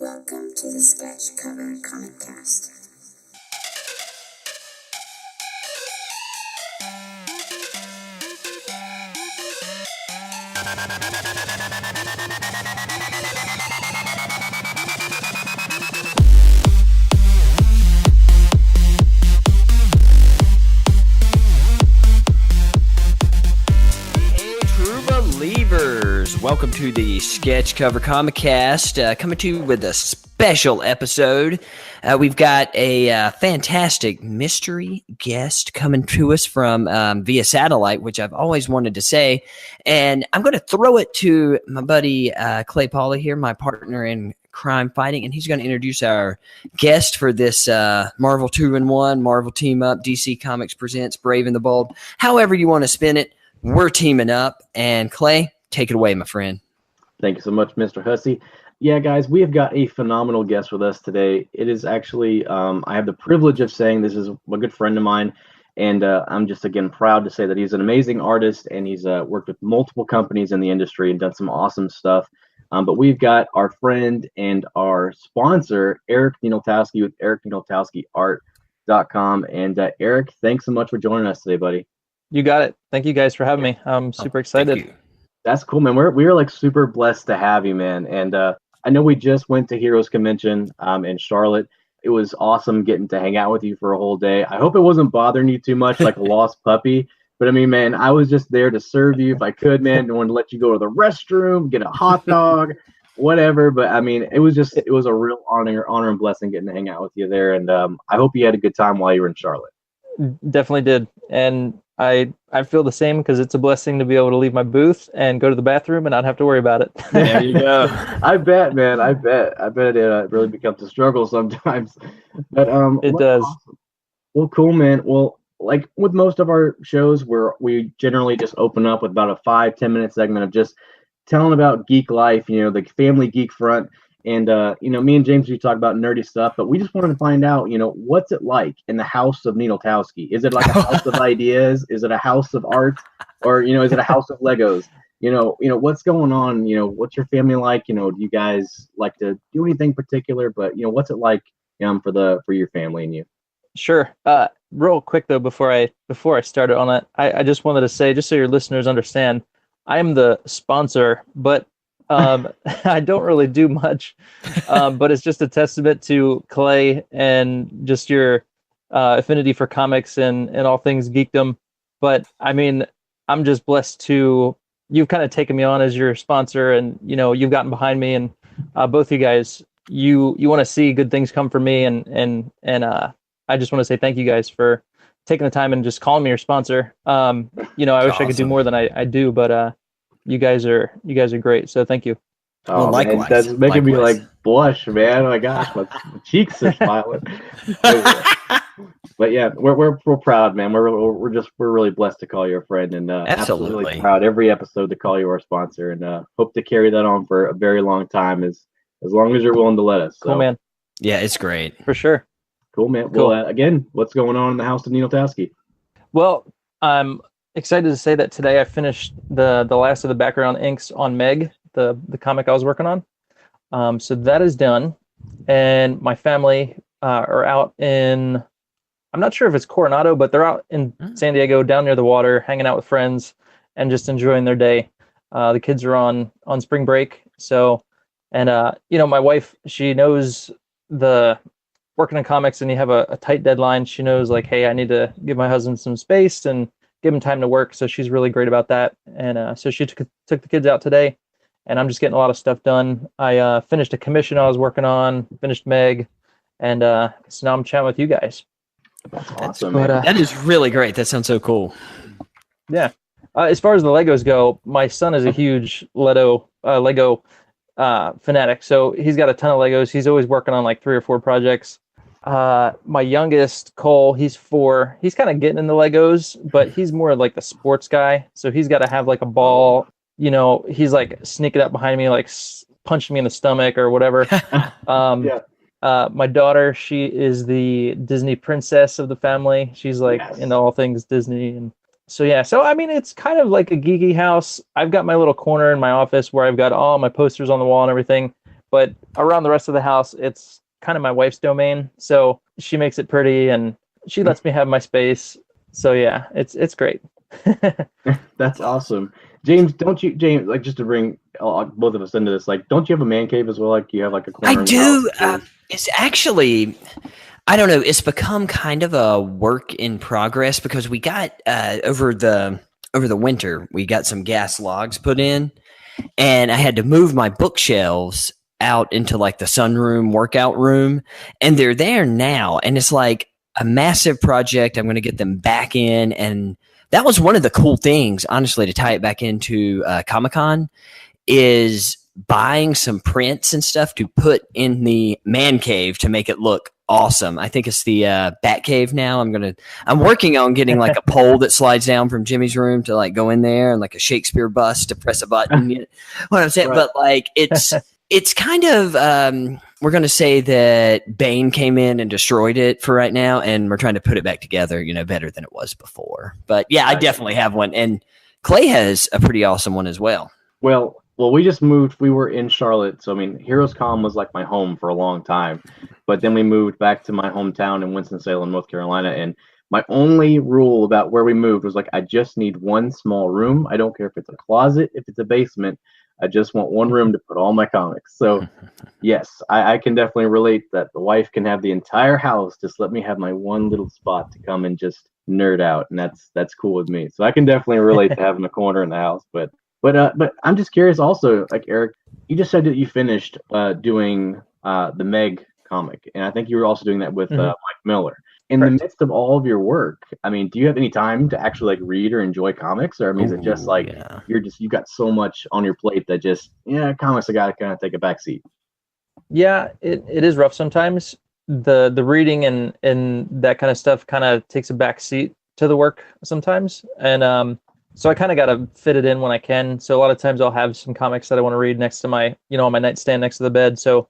Welcome to the Sketch Cover Comic Cast. Welcome to the Sketch Cover Comic Cast, coming to you with a special episode. We've got a fantastic mystery guest coming to us from via satellite, which I've always wanted to say. And I'm going to throw it to my buddy Clay Pauley here, my partner in crime fighting, and he's going to introduce our guest for this Marvel 2-in-1, Marvel Team Up, DC Comics Presents Brave and the Bold. However you want to spin it, we're teaming up. And Clay, take it away, my friend. Thank you so much, Mr. Hussey. Yeah, guys, we have got a phenomenal guest with us today. It is actually, I have the privilege of saying this is a good friend of mine, and I'm just, again, proud to say that he's an amazing artist, and he's worked with multiple companies in the industry and done some awesome stuff. But we've got our friend and our sponsor, Eric Ninaltowski with EricNinaltowskiArt.com. And Eric, thanks so much for joining us today, buddy. You got it. Thank you guys for having me. I'm super excited. That's cool, man. We're like super blessed to have you, man. And I know we just went to Heroes Convention in Charlotte. It was awesome getting to hang out with you for a whole day. I hope it wasn't bothering you too much like a lost puppy. But I mean, man, I was just there to serve you if I could, man. I wanted to let you go to the restroom, get a hot dog, whatever. But I mean, it was a real honor and blessing getting to hang out with you there. And I hope you had a good time while you were in Charlotte. Definitely did. And I feel the same because it's a blessing to be able to leave my booth and go to the bathroom and not have to worry about it. There you go. I bet, man. I bet it really becomes a struggle sometimes. But it does. Awesome. Well, cool, man. Well, like with most of our shows, we generally just open up with about a 5-10 minute segment of just telling about geek life. You know, the family geek front. And, me and James, we talk about nerdy stuff, but we just wanted to find out, what's it like in the house of Ninaltowski? Is it like a house of ideas? Is it a house of art? Or, is it a house of Legos? What's going on? What's your family like? Do you guys like to do anything particular? But, what's it like for your family and you? Sure. Real quick, though, before I started on it, I just wanted to say, just so your listeners understand, I am the sponsor, but I don't really do much, but it's just a testament to Clay and just your affinity for comics and all things geekdom. But I mean, I'm just blessed you've kind of taken me on as your sponsor, and you've gotten behind me, and both you guys, you want to see good things come from me, and I just want to say thank you guys for taking the time and just calling me your sponsor. I wish I could do more than I do, but you guys are great, so thank you. Oh, likewise. Man, that's making me like blush, man. Oh my gosh, my cheeks are smiling. But yeah, we're proud, man. We're really blessed to call you a friend, and absolutely proud every episode to call you our sponsor, and hope to carry that on for a very long time, as long as you're willing to let us. So. Cool, man. Yeah, it's great for sure. Cool, man. Cool. Well, again, what's going on in the house of Ninaltowski? Well, I'm excited to say that today I finished the last of the background inks on Meg, the comic I was working on. So that is done, and my family are out in, I'm not sure if it's Coronado, but they're out in San Diego, down near the water, hanging out with friends and just enjoying their day. The kids are on spring break, so, and my wife, she knows the working in comics, and you have a tight deadline. She knows, like, hey, I need to give my husband some space and give him time to work, so she's really great about that. And so she took the kids out today, and I'm just getting a lot of stuff done. I finished a commission I was working on, finished Meg, and so now I'm chatting with you guys. That's awesome, man. That is really great. That sounds so cool. Yeah. As far as the Legos go, my son is a huge Lego fanatic, so he's got a ton of Legos. He's always working on like 3 or 4 projects. My youngest, Cole, he's 4. He's kind of getting into Legos, but he's more like the sports guy. So he's got to have like a ball, he's like sneaking up behind me, like punching me in the stomach or whatever. Yeah. My daughter, she is the Disney princess of the family. She's like into all things Disney. And so, yeah. So, I mean, it's kind of like a geeky house. I've got my little corner in my office where I've got all my posters on the wall and everything. but around the rest of the house, it's kind of my wife's domain. So she makes it pretty and she lets me have my space. So yeah, it's great. That's awesome. James, James, like just to bring both of us into this, like, don't you have a man cave as well? Like you have like a corner? I do. It's actually, I don't know. It's become kind of a work in progress because we got over the winter, we got some gas logs put in, and I had to move my bookshelves out into like the sunroom workout room, and they're there now, and it's like a massive project. I'm going to get them back in, and that was one of the cool things, honestly, to tie it back into Comic-Con, is buying some prints and stuff to put in the man cave to make it look awesome. I think it's the Bat Cave now. I'm working on getting like a pole that slides down from Jimmy's room to like go in there, and like a Shakespeare bust to press a button. You know what I'm saying? Right. But like it's kind of we're going to say that Bane came in and destroyed it for right now, and we're trying to put it back together, you know, better than it was before. But yeah, I definitely have one, and Clay has a pretty awesome one as well. Well, we just moved. We were in Charlotte, so I mean, Heroes Con was like my home for a long time, but then we moved back to my hometown in Winston-Salem, North Carolina, and my only rule about where we moved was like, I just need one small room. I don't care if it's a closet, if it's a basement. I just want one room to put all my comics. So yes, I can definitely relate that the wife can have the entire house. Just let me have my one little spot to come and just nerd out, and that's cool with me. So I can definitely relate to having a corner in the house, but I'm just curious also, like Eric, you just said that you finished doing the Meg comic, and I think you were also doing that with Mike Miller. In the midst of all of your work, I mean, do you have any time to actually like read or enjoy comics, or I mean, is it just like you've got so much on your plate that just comics I gotta kind of take a backseat? Yeah, it is rough sometimes. The reading and that kind of stuff kind of takes a backseat to the work sometimes, and so I kind of got to fit it in when I can. So a lot of times I'll have some comics that I want to read next to my, on my nightstand next to the bed. So,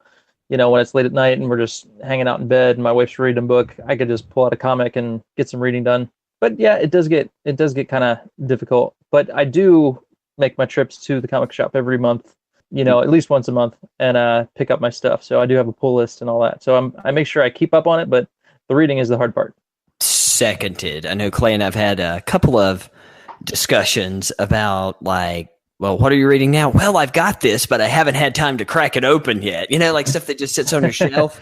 when it's late at night and we're just hanging out in bed and my wife's reading a book, I could just pull out a comic and get some reading done. But yeah, it does get kind of difficult. But I do make my trips to the comic shop every month, at least once a month, and pick up my stuff. So I do have a pull list and all that. So I make sure I keep up on it, but the reading is the hard part. Seconded. I know Clay and I've had a couple of discussions about like, well, what are you reading now? Well, I've got this, but I haven't had time to crack it open yet. Like stuff that just sits on your shelf.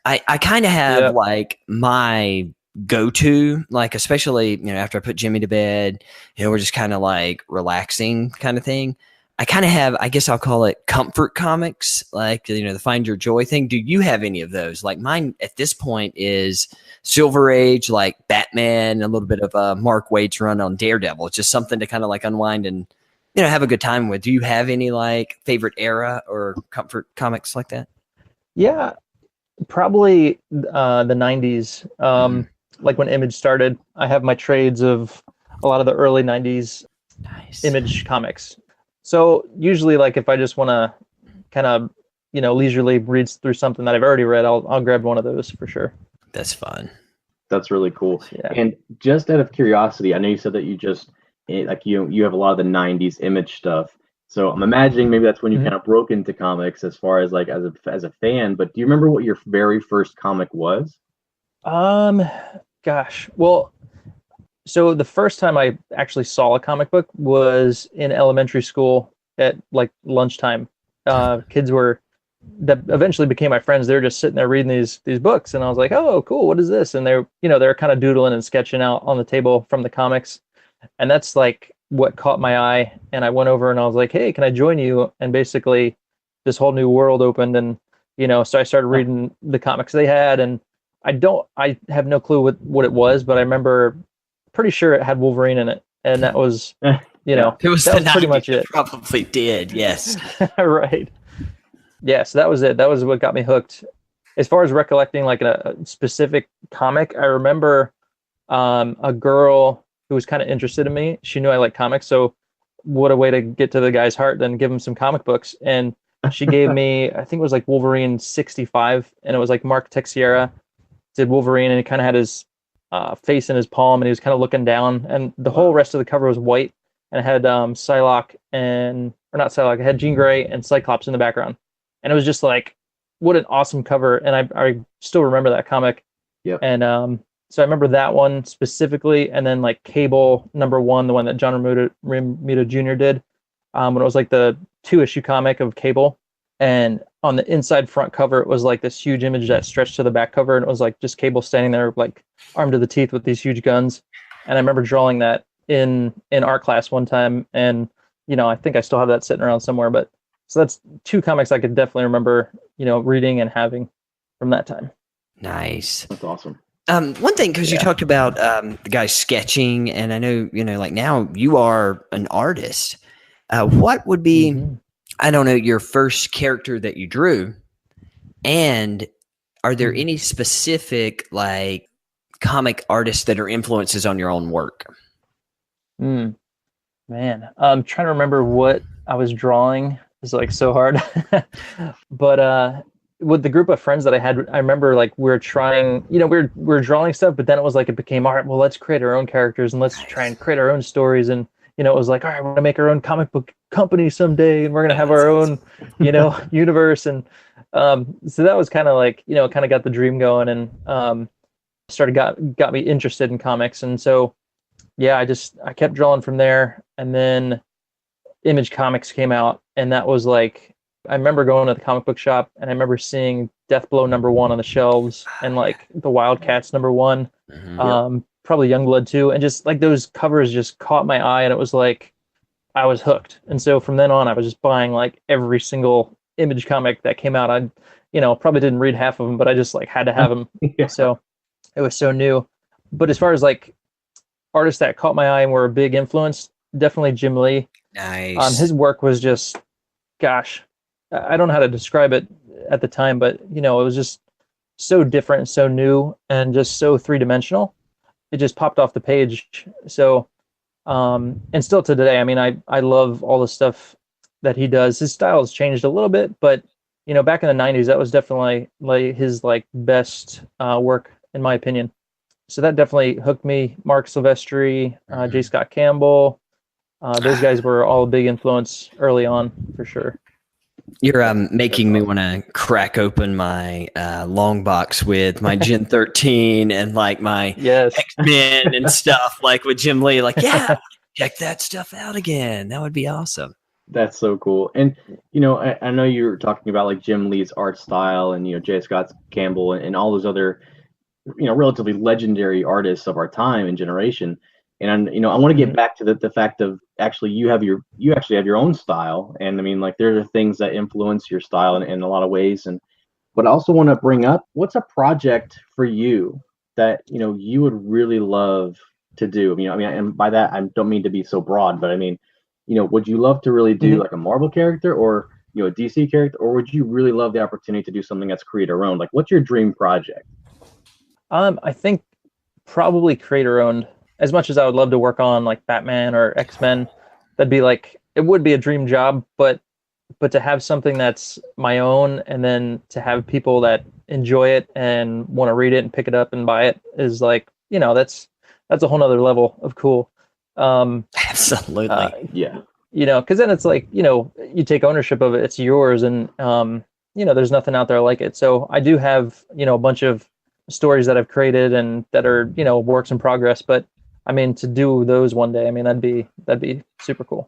I kind of have like my go-to, like especially, after I put Jimmy to bed, we're just kind of like relaxing kind of thing. I kind of have, I guess I'll call it comfort comics, like, the Find Your Joy thing. Do you have any of those? Like mine at this point is Silver Age, like Batman, a little bit of Mark Waid's run on Daredevil. It's just something to kind of like unwind and, have a good time with. Do you have any like favorite era or comfort comics like that? Yeah, probably the 90s. Like when Image started, I have my trades of a lot of the early 90s Image comics. So usually, like if I just want to kind of, leisurely read through something that I've already read, I'll grab one of those for sure. That's fun. That's really cool. Yeah. And just out of curiosity, I know you said that you just like you have a lot of the 90s Image stuff. So I'm imagining maybe that's when you kind of broke into comics as far as like as a fan. But do you remember what your very first comic was? Gosh. Well, so the first time I actually saw a comic book was in elementary school at like lunchtime. Kids that eventually became my friends. They were just sitting there reading these books, and I was like, "Oh, cool! What is this?" And they're kind of doodling and sketching out on the table from the comics, and that's like what caught my eye. And I went over and I was like, "Hey, can I join you?" And basically, this whole new world opened, and so I started reading the comics they had, and I have no clue what it was, but I remember pretty sure it had Wolverine in it, and that was it was pretty much it. Probably did, yes. Right. Yeah, so that was it. That was what got me hooked. As far as recollecting like a specific comic, I remember a girl who was kind of interested in me. She knew I liked comics, so what a way to get to the guy's heart than give him some comic books. And she gave me, I think it was like Wolverine 65, and it was like Mark Texiera did Wolverine, and he kind of had his face in his palm, and he was kind of looking down, and the whole rest of the cover was white, and it had Psylocke it had Jean Grey and Cyclops in the background. and it was just like, what an awesome cover. And I still remember that comic. Yep. And so I remember that one specifically, and then like Cable #1, the one that John Romita Jr. did, when it was like the 2-issue comic of Cable, and on the inside front cover it was like this huge image that stretched to the back cover, and it was like just Cable standing there like armed to the teeth with these huge guns. And I remember drawing that in art class one time, and I think I still have that sitting around somewhere. But so that's 2 comics I could definitely remember reading and having from that time. Nice. That's awesome. One thing, because you talked about the guy sketching, and I know, like now you are an artist. What would be, I don't know, your first character that you drew? And are there any specific like comic artists that are influences on your own work? Man, I'm trying to remember what I was drawing. It's like so hard. But with the group of friends that I had, I remember like we were trying, we were drawing stuff, but then it was like it became, all right, well, let's create our own characters and let's try and create our own stories. And it was like, all right, we're gonna make our own comic book company someday, and we're gonna have our own, universe. And so that was kind of like, kind of got the dream going, and got me interested in comics. And so yeah, I kept drawing from there, and then Image Comics came out, and that was like, I remember going to the comic book shop, and I remember seeing Deathblow #1 on the shelves, and like the Wildcats #1, probably Youngblood too, and just like those covers just caught my eye, and it was like I was hooked. And so from then on, I was just buying like every single Image comic that came out. I, probably didn't read half of them, but I just like had to have them. So it was so new. But as far as like artists that caught my eye and were a big influence, definitely Jim Lee. Nice. His work was just, gosh, I don't know how to describe it at the time, but it was just so different and so new and just so 3-dimensional. It just popped off the page. So, and still to today, I mean, I love all the stuff that he does. His style has changed a little bit, but back in the 90s, that was definitely like his like best work in my opinion. So that definitely hooked me. Mark Silvestri, J. Scott Campbell, those guys were all a big influence early on for sure. You're making me want to crack open my long box with my Gen 13 and like my X-Men and stuff, like with Jim Lee. Like, yeah, check that stuff out again. That would be awesome. That's so cool. And I know you were talking about like Jim Lee's art style, and J. Scott Campbell and all those other relatively legendary artists of our time and generation. And I want to get back to the fact of actually you actually have your own style, and I mean, like, there are things that influence your style in a lot of ways. But I also want to bring up, what's a project for you that you would really love to do? I mean, and by that I don't mean to be so broad, but I mean, would you love to really do like a Marvel character or a DC character, or would you really love the opportunity to do something that's create our own? Like, what's your dream project? I think probably creator owned. As much as I would love to work on like Batman or X-Men, that'd be like, it would be a dream job, but to have something that's my own, and then to have people that enjoy it and want to read it and pick it up and buy it is like, that's a whole nother level of cool. Absolutely. Yeah. Because then it's like, you take ownership of it, it's yours, and there's nothing out there like it. So I do have, a bunch of stories that I've created and that are, works in progress, but I mean, to do those one day, I mean, that'd be super cool.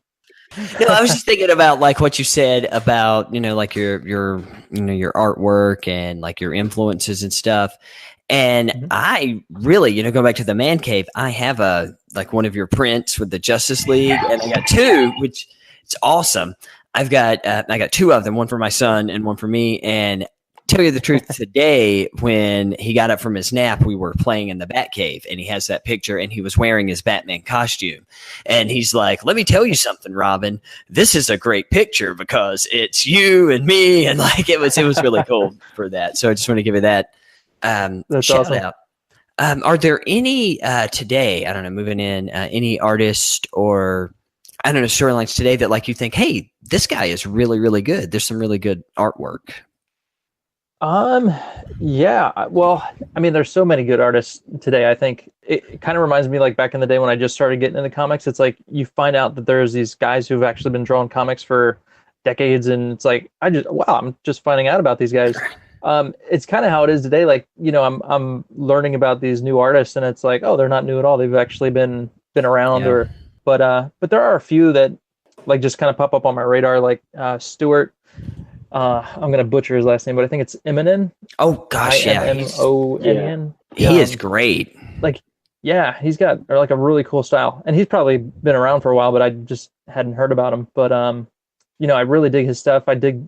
I was just thinking about like what you said about, like your artwork and like your influences and stuff. And I really, going back to the man cave, I have like one of your prints with the Justice League, and I got 2, which it's awesome. I got 2 of them, one for my son and one for me. And tell you the truth, today when he got up from his nap, we were playing in the Batcave, and he has that picture, and he was wearing his Batman costume, and he's like, "Let me tell you something, Robin. This is a great picture because it's you and me," and like it was really cool for that. So I just want to give you that That's shout awesome. out. Are there any today? I don't know, moving in any artist or I don't know storylines today that like you think, hey, this guy is really really good. There's some really good artwork. Yeah, well, I mean, there's so many good artists today. I think it kind of reminds me like back in the day when I just started getting into comics. It's like you find out that there's these guys who've actually been drawing comics for decades, and it's like I'm just finding out about these guys. It's kind of how it is today. Like, I'm learning about these new artists, and it's like, oh, they're not new at all. They've actually been around, Yeah. but there are a few that like just kind of pop up on my radar, like Stuart. I'm gonna butcher his last name, but I think it's Eminem. Oh gosh, yeah. Immonen. He is great. Like, yeah, he's got like a really cool style, and he's probably been around for a while, but I just hadn't heard about him. But I really dig his stuff. I dig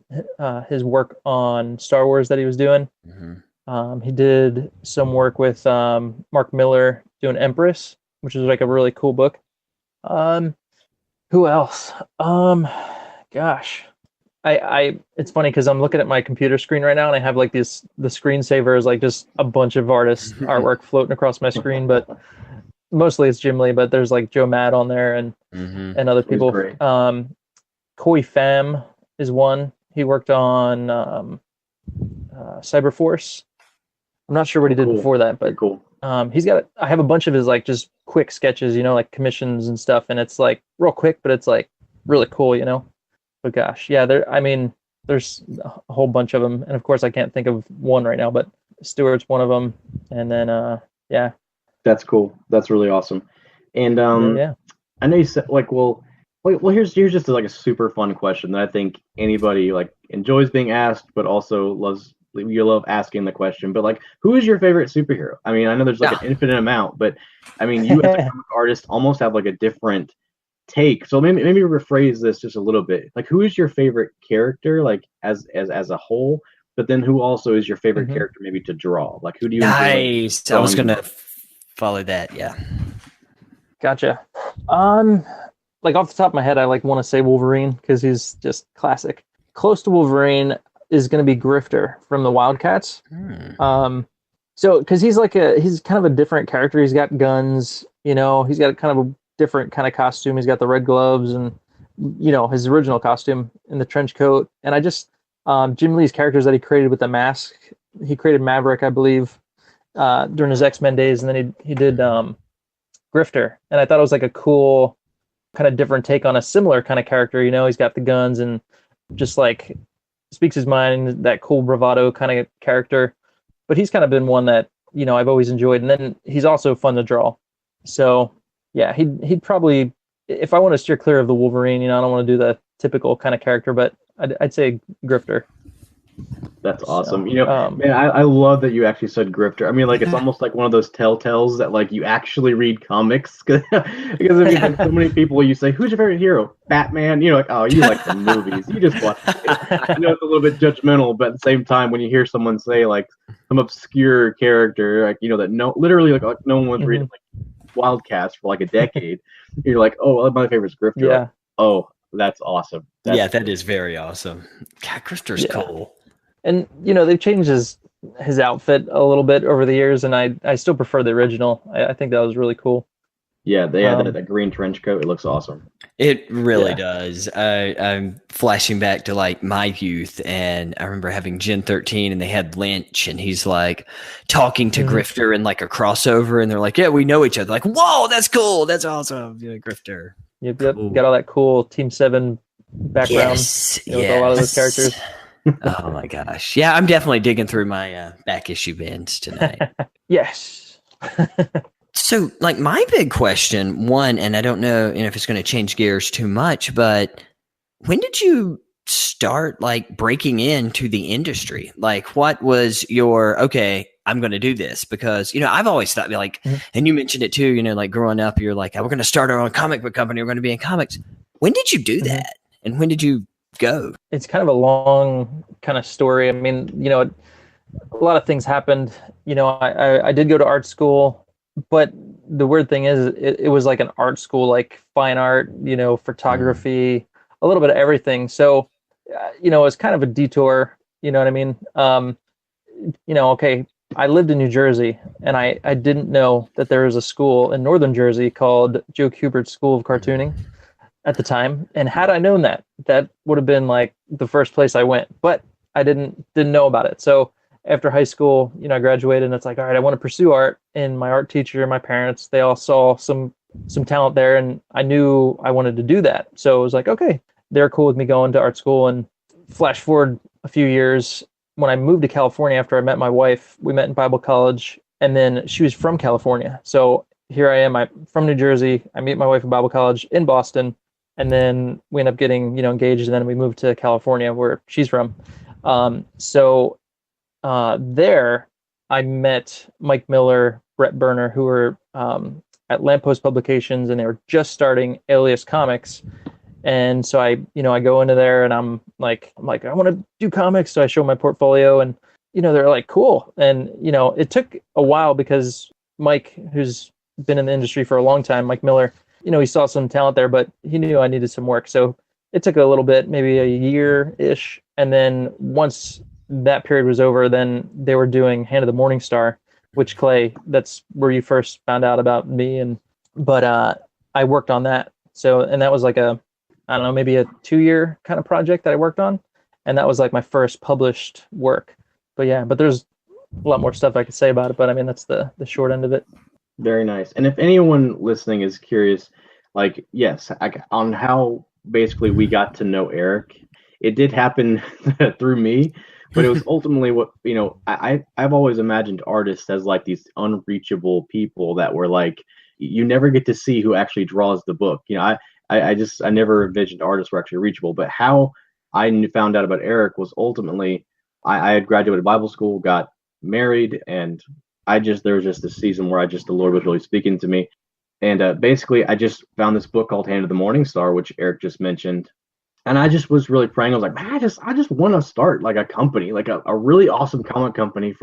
his work on Star Wars that he was doing. Mm-hmm. He did some work with Mark Miller doing Empress, which is like a really cool book. Who else? Gosh. It's funny because I'm looking at my computer screen right now, and I have like the screensaver is like just a bunch of artists artwork floating across my screen, but mostly it's Jim Lee, but there's like Joe Matt on there and other people. Koi Pham is one. He worked on Cyberforce. I'm not sure what he did before that, but cool. I have a bunch of his like just quick sketches, like commissions and stuff, and it's like real quick, but it's like really cool, But gosh, yeah, there's a whole bunch of them, and of course I can't think of one right now, but Stewart's one of them, and then yeah. That's cool. That's really awesome. And yeah. I know you said like, well, here's just like a super fun question that I think anybody like enjoys being asked, but also you love asking the question. But like, who is your favorite superhero? I mean, I know there's like an infinite amount, but I mean, you as a comic artist almost have like a different take. So maybe rephrase this just a little bit. Like, who is your favorite character, like as a whole? But then who also is your favorite character maybe to draw? Like, who do you Nice. I was gonna follow that. Yeah. Gotcha. Like off the top of my head, I like want to say Wolverine because he's just classic. Close to Wolverine is going to be Grifter from the Wildcats. So because he's kind of a different character. He's got guns. He's got kind of a different kind of costume. He's got the red gloves and his original costume in the trench coat. And I just Jim Lee's characters that he created with the mask. He created Maverick, I believe, during his X-Men days, and then he did Grifter. And I thought it was like a cool kind of different take on a similar kind of character. He's got the guns and just like speaks his mind, that cool bravado kind of character. But he's kind of been one that I've always enjoyed, and then he's also fun to draw. So yeah, he'd probably, if I want to steer clear of the Wolverine, I don't want to do the typical kind of character, but I'd say Grifter. That's awesome. Man, I love that you actually said Grifter. I mean, like, it's almost like one of those telltales that like you actually read comics because so many people you say, who's your favorite hero? Batman. Like, oh, you like the movies. You just watch it. I know it's a little bit judgmental, but at the same time, when you hear someone say like some obscure character, like that literally like no one was reading like Wildcats for like a decade, you're like, oh, my favorite's Grifter. Yeah. Like, oh, that's awesome. That is very awesome. God, Grifter's cool. And they've changed his outfit a little bit over the years, and I still prefer the original. I think that was really cool. Yeah, they had that green trench coat. It looks awesome. It really does. I'm flashing back to like my youth, and I remember having Gen 13, and they had Lynch, and he's like talking to Grifter in like a crossover, and they're like, "Yeah, we know each other." Like, whoa, that's cool. That's awesome. Yeah, Grifter. Yep. Cool. Got all that cool Team 7 background with a lot of those characters. Oh my gosh. Yeah, I'm definitely digging through my back issue bins tonight. Yes. So, like, my big question, one, and I don't know if it's going to change gears too much, but when did you start like breaking into the industry? Like, what was your, okay, I'm going to do this? Because, I've always thought like, and you mentioned it too, like growing up, you're like, we're going to start our own comic book company. We're going to be in comics. When did you do that? And when did you go? It's kind of a long kind of story. I mean, a lot of things happened. I did go to art school, but the weird thing is it was like an art school, like fine art, photography, a little bit of everything. So, it was kind of a detour, you know what I mean? Okay, I lived in New Jersey, and I didn't know that there was a school in Northern Jersey called Joe Kubert School of Cartooning at the time. And had I known that would have been like the first place I went, but I didn't know about it. So after high school, I graduated, and it's like, all right, I want to pursue art. And my art teacher and my parents, they all saw some talent there, and I knew I wanted to do that. So it was like, okay. they're cool with me going to art school. And flash forward a few years, when I moved to California after I met my wife, we met in Bible college, and then she was from California. So here I am, I'm from New Jersey. I meet my wife at Bible college in Boston, and then we end up getting, engaged, and then we moved to California where she's from. There I met Mike Miller, Brett Berner, who were at Lamppost Publications, and they were just starting Alias Comics. And so I go into there, and I'm like, I want to do comics. So I show my portfolio, and, they're like, cool. And, it took a while because Mike, who's been in the industry for a long time, Mike Miller, he saw some talent there, but he knew I needed some work. So it took a little bit, maybe a year-ish. And then once that period was over, then they were doing Hand of the Morning Star, which, Clay, that's where you first found out about me. But I worked on that. So, and that was like maybe a 2-year kind of project that I worked on. And that was like my first published work. But there's a lot more stuff I could say about it. But I mean, that's the short end of it. Very nice. And if anyone listening is curious, on how basically we got to know Eric, it did happen through me, but it was ultimately what, I've always imagined artists as like these unreachable people that were like, you never get to see who actually draws the book. I never envisioned artists were actually reachable, but how I found out about Eric was ultimately, I had graduated Bible school, got married, and there was just this season where the Lord was really speaking to me. And basically I just found this book called Hand of the Morning Star, which Eric just mentioned. And I just was really praying. I was like, man, I just want to start like a company, like a really awesome comic company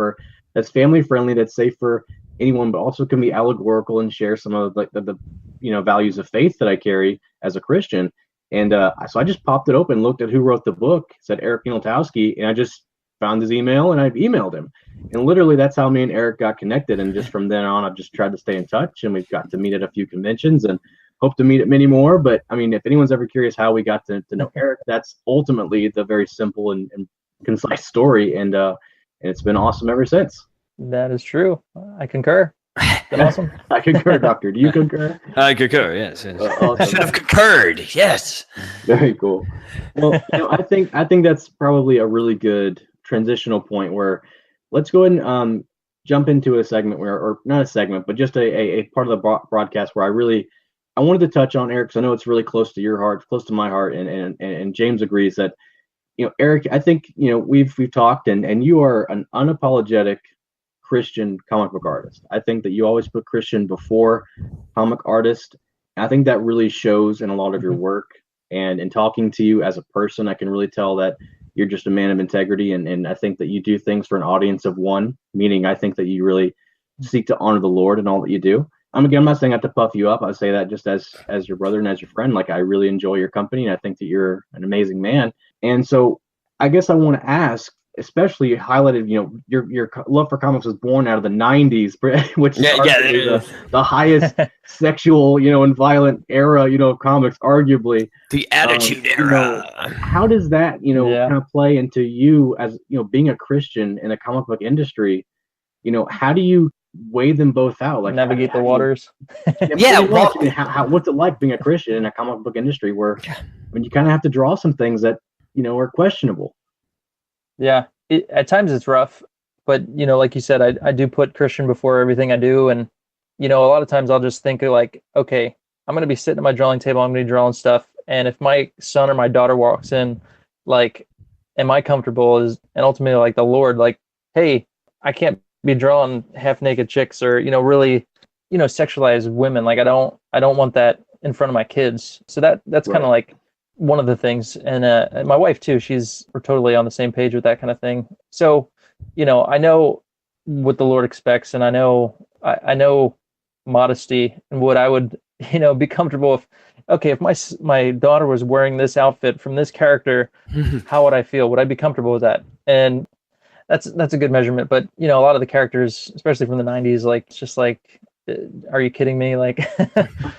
that's family friendly, that's safe for anyone, but also can be allegorical and share some of like the values of faith that I carry as a Christian. And so I just popped it open, looked at who wrote the book, said Eric Ninaltowski, and I just found his email and I emailed him. And literally that's how me and Eric got connected. And just from then on, I've just tried to stay in touch, and we've got to meet at a few conventions and hope to meet at many more. But I mean, if anyone's ever curious how we got to know Eric, that's ultimately the very simple and concise story. And it's been awesome ever since. That is true. I concur. It's been awesome. I concur, Doctor. Do you concur? I concur, yes. Awesome. I should have concurred, yes. Very cool. Well, I think that's probably a really good transitional point where let's go ahead and jump into a segment or not a segment, but just a part of the broadcast where I wanted to touch on Eric, because I know it's really close to your heart, close to my heart, and James agrees that, Eric, I think, we've talked, and you are an unapologetic Christian comic book artist. I think that you always put Christian before comic artist. I think that really shows in a lot of your work, and in talking to you as a person, I can really tell that you're just a man of integrity, and I think that you do things for an audience of one, meaning I think that you really seek to honor the Lord in all that you do. I'm not saying I have to puff you up. I say that just as your brother and as your friend. Like, I really enjoy your company, and I think that you're an amazing man. And so I guess I want to ask, especially highlighted, your love for comics was born out of the 90s, which is the highest sexual, and violent era, of comics, arguably. The Attitude Era. How does that, kind of play into you as, being a Christian in a comic book industry? How do you weigh them both out? Like, navigate the waters. What's it like being a Christian in a comic book industry where, you kind of have to draw some things that, are questionable? Yeah, at times it's rough, but like you said, I do put Christian before everything I do, and a lot of times I'll just think of like, okay, I'm gonna be sitting at my drawing table, I'm gonna be drawing stuff, and if my son or my daughter walks in, like, am I comfortable? And ultimately, like, the Lord, like, hey, I can't be drawing half naked chicks or really sexualized women. Like, I don't want that in front of my kids. So that's kind of like one of the things. And my wife too, we're totally on the same page with that kind of thing. So, I know what the Lord expects, and I know modesty and what I would, be comfortable if my daughter was wearing this outfit from this character, how would I feel? Would I be comfortable with that? And that's a good measurement. But, a lot of the characters, especially from the 90s, like, it's just like, are you kidding me? Like,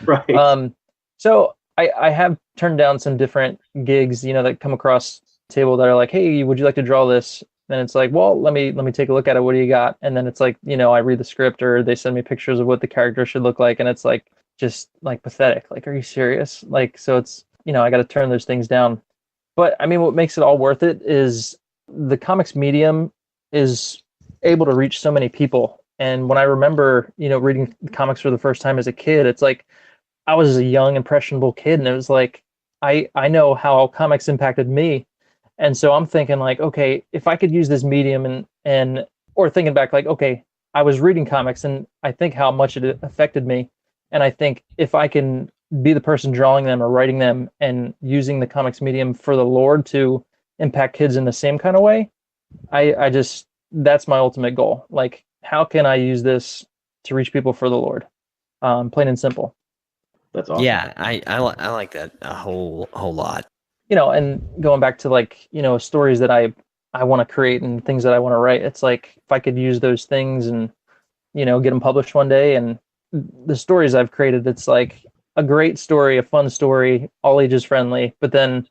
right. So I have turned down some different gigs, that come across the table that are like, hey, would you like to draw this? And it's like, well, let me take a look at it. What do you got? And then it's like, I read the script, or they send me pictures of what the character should look like. And it's like, just like pathetic. Like, are you serious? Like, so I got to turn those things down. But I mean, what makes it all worth it is the comics medium is able to reach so many people. And when I remember, reading comics for the first time as a kid, it's like I was a young, impressionable kid, and it was like I know how comics impacted me. And so I'm thinking like, okay, if I could use this medium or thinking back like, okay, I was reading comics and I think how much it affected me. And I think if I can be the person drawing them or writing them and using the comics medium for the Lord to impact kids in the same kind of way, I just, that's my ultimate goal. Like, how can I use this to reach people for the Lord? Plain and simple. That's awesome. Yeah, I like that a whole lot. And going back to like, stories that I want to create and things that I want to write, it's like if I could use those things and, get them published one day. And the stories I've created, it's like a great story, a fun story, all ages friendly, but then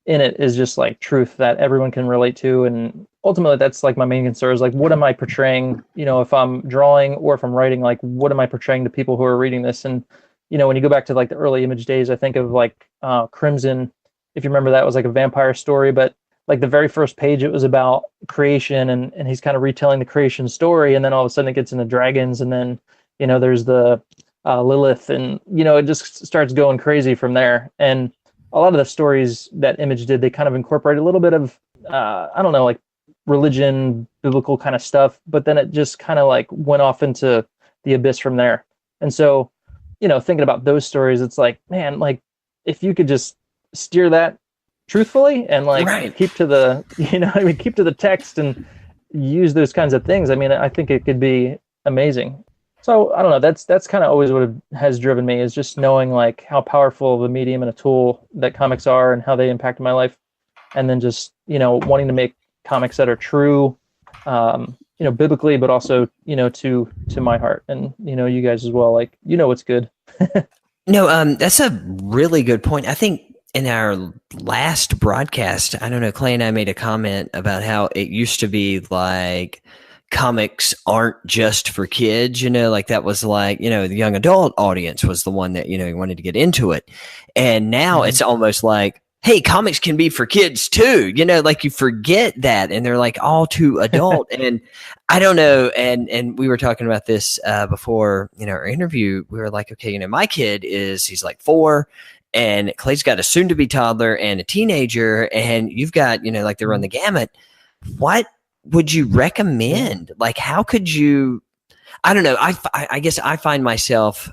in it is just like truth that everyone can relate to. And ultimately that's like my main concern is like, what am I portraying, if I'm drawing or if I'm writing, like, what am I portraying to people who are reading this? And, when you go back to like the early Image days, I think of like Crimson, if you remember, that was like a vampire story, but like the very first page, it was about creation and he's kind of retelling the creation story. And then all of a sudden it gets into dragons. And then, there's the Lilith and, it just starts going crazy from there. And a lot of the stories that Image did, they kind of incorporate a little bit of, I don't know, like religion, biblical kind of stuff, but then it just kind of like went off into the abyss from there. And so, thinking about those stories, it's like, man, like if you could just steer that truthfully and like keep to the, keep to the text and use those kinds of things. I mean, I think it could be amazing. So I don't know. That's kind of always what has driven me, is just knowing like how powerful of a medium and a tool that comics are and how they impacted my life. And then just, wanting to make comics that are true, biblically, but also, to my heart and, you guys as well, like, what's good. No, that's a really good point. I think in our last broadcast, I don't know, Clay and I made a comment about how it used to be like comics aren't just for kids, like that was like, the young adult audience was the one that, wanted to get into it. And now it's almost like, hey, comics can be for kids too, like you forget that and they're like all too adult. And I don't know. And we were talking about this before, our interview. We were like, okay, my kid he's like 4 and Clay's got a soon to be toddler and a teenager. And you've got, like they run the gamut. What would you recommend? Like, how could you, I don't know. I guess I find myself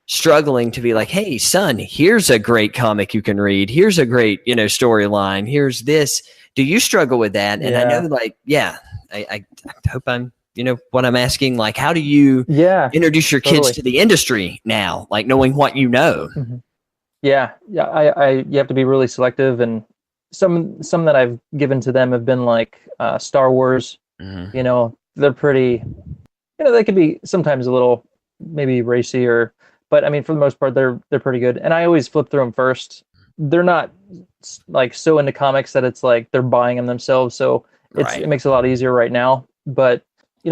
struggling to be like, hey, son, here's a great comic you can read. Here's a great, storyline. Here's this. Do you struggle with that? And I know, like, I hope I'm, what I'm asking, like, how do you introduce your kids to the industry now, like knowing what you know? Mm-hmm. Yeah. You have to be really selective, and some that I've given to them have been like Star Wars. Mm-hmm. They're pretty, they could be sometimes a little maybe racy but I mean, for the most part, they're pretty good. And I always flip through them first. They're not like so into comics that it's like they're buying them themselves. So it makes it a lot easier right now. But,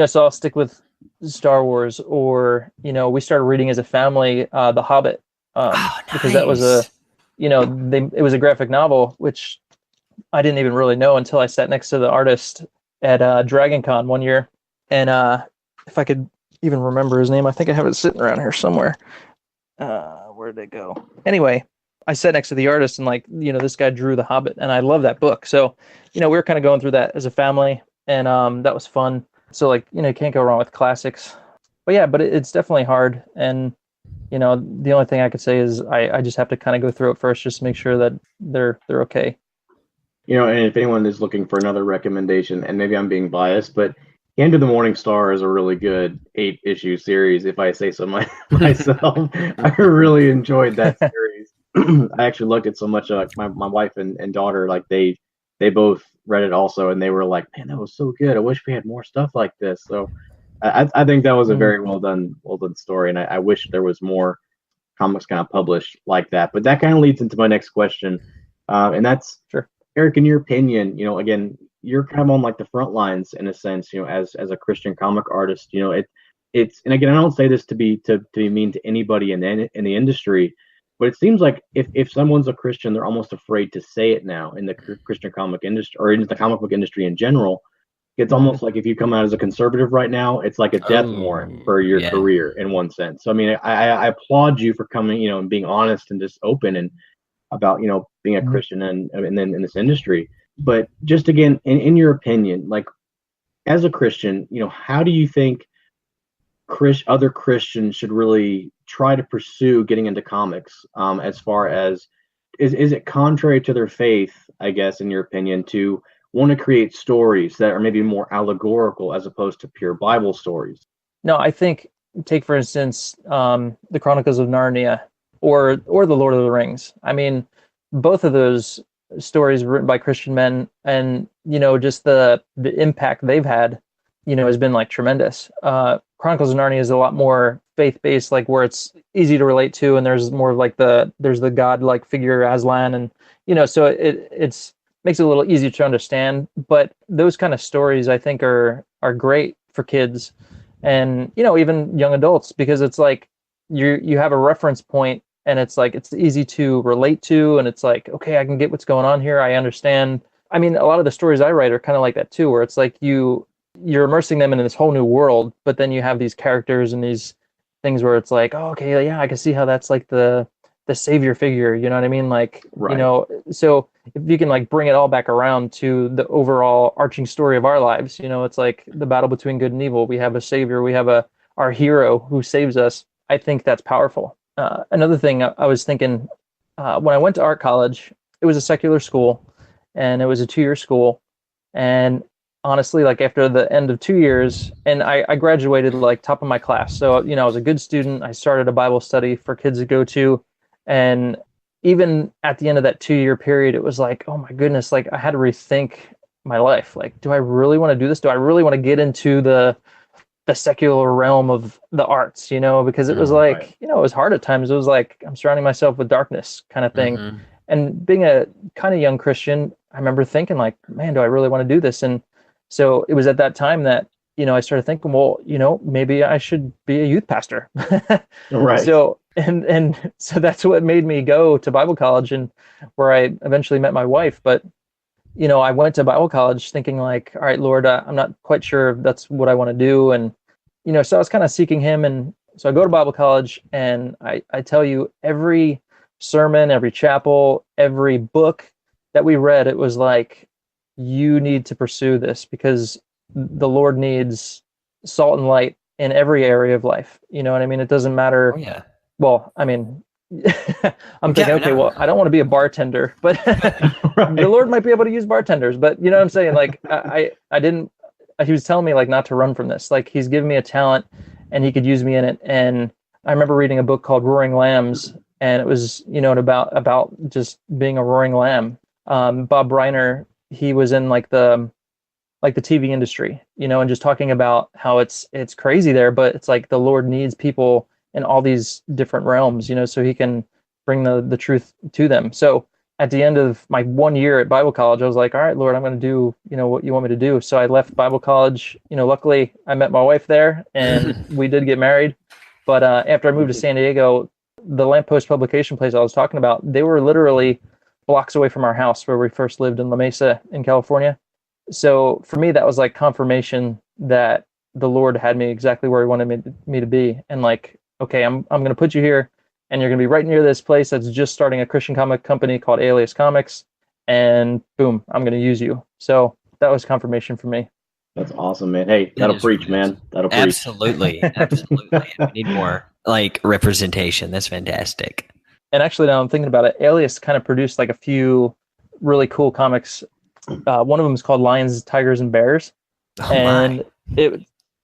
so I'll stick with Star Wars, or, we started reading as a family, The Hobbit, because that was it was a graphic novel, which I didn't even really know until I sat next to the artist at Dragon Con one year. And if I could even remember his name, I think I have it sitting around here somewhere. Where did it go? Anyway, I sat next to the artist and like, this guy drew The Hobbit and I love that book. So, we were kind of going through that as a family, and that was fun. So like, can't go wrong with classics. But it's definitely hard. And, the only thing I could say is I just have to kind of go through it first, just to make sure that they're okay. And if anyone is looking for another recommendation, and maybe I'm being biased, but End of the Morning Star is a really good 8-issue series, if I say so myself. I really enjoyed that series. I actually loved it so much. My wife and daughter, like they both read it also, and they were like, "Man, that was so good. I wish we had more stuff like this." So I think that was a very well done story, and I wish there was more comics kind of published like that. But that kind of leads into my next question, and that's, sure, Eric, in your opinion, again, you're kind of on like the front lines in a sense, as a Christian comic artist, it's, and again, I don't say this to be mean to anybody in the industry, But it seems like if someone's a Christian, they're almost afraid to say it now in the Christian comic industry or in the comic book industry in general. It's almost like if you come out as a conservative right now, it's like a death warrant for your career in one sense. So, I mean, I applaud you for coming, and being honest and just open and about, being a Christian and then in this industry. But just again, in your opinion, like as a Christian, how do you think other Christians should really try to pursue getting into comics? As far as is it contrary to their faith, I guess, in your opinion, to want to create stories that are maybe more allegorical as opposed to pure Bible stories? No, I think take for instance the Chronicles of Narnia or the Lord of the Rings. I mean, both of those stories were written by Christian men, and just the impact they've had, has been like tremendous. Chronicles of Narnia is a lot more faith-based, like where it's easy to relate to, and there's more of like there's the god-like figure Aslan, and so it's makes it a little easier to understand. But those kind of stories, I think, are great for kids and even young adults, because it's like you have a reference point, and it's like it's easy to relate to, and it's like, okay, I can get what's going on here. I understand. I mean, a lot of the stories I write are kind of like that too, where it's like you're immersing them in this whole new world, but then you have these characters and these things where it's like, oh, okay, yeah, I can see how that's like the savior figure, you know what I mean? Like, right. So if you can like bring it all back around to the overall arching story of our lives, it's like the battle between good and evil. We have a savior, we have our hero who saves us. I think that's powerful. Another thing I was thinking, when I went to art college, it was a secular school, and it was a 2-year school. And honestly, like after the end of 2 years, and I graduated like top of my class. So, I was a good student. I started a Bible study for kids to go to. And even at the end of that 2-year period, it was like, oh my goodness, like I had to rethink my life. Like, do I really want to do this? Do I really want to get into the secular realm of the arts, because it was like, right. it was hard at times. It was like, I'm surrounding myself with darkness kind of thing. Mm-hmm. And being a kind of young Christian, I remember thinking like, man, do I really want to do this? And so it was at that time that, I started thinking, well, maybe I should be a youth pastor. Right. So, and so that's what made me go to Bible college, and where I eventually met my wife. But, I went to Bible college thinking like, all right, Lord, I'm not quite sure if that's what I want to do. And, so I was kind of seeking him. And so I go to Bible college, and I tell you, every sermon, every chapel, every book that we read, it was like, you need to pursue this because the Lord needs salt and light in every area of life. You know what I mean? It doesn't matter. Oh, yeah. Well, I mean, I'm thinking, okay, well, I don't want to be a bartender, but Right. the Lord might be able to use bartenders. But you know what I'm saying? Like, I didn't. He was telling me like not to run from this. Like, he's given me a talent, and he could use me in it. And I remember reading a book called Roaring Lambs, and it was about just being a roaring lamb. Bob Reiner, he was in like the TV industry, and just talking about how it's crazy there, but it's like the Lord needs people in all these different realms, so he can bring the truth to them. So at the end of my 1 year at Bible college, I was like, all right, Lord, I'm going to do, what you want me to do. So I left Bible college. Luckily I met my wife there, and we did get married. But after I moved to San Diego, the Lamppost publication place I was talking about, they were literally blocks away from our house where we first lived in La Mesa in California. So for me, that was like confirmation that the Lord had me exactly where he wanted me to be. And like, okay, I'm going to put you here, and you're going to be right near this place that's just starting a Christian comic company called Alias Comics, and boom, I'm going to use you. So that was confirmation for me. That's awesome, man. Hey, that'll preach, man. That'll preach. Absolutely. We need more like representation. That's fantastic. And actually, now I'm thinking about it, Alias kind of produced like a few really cool comics. One of them is called Lions, Tigers, and Bears. Oh, and my.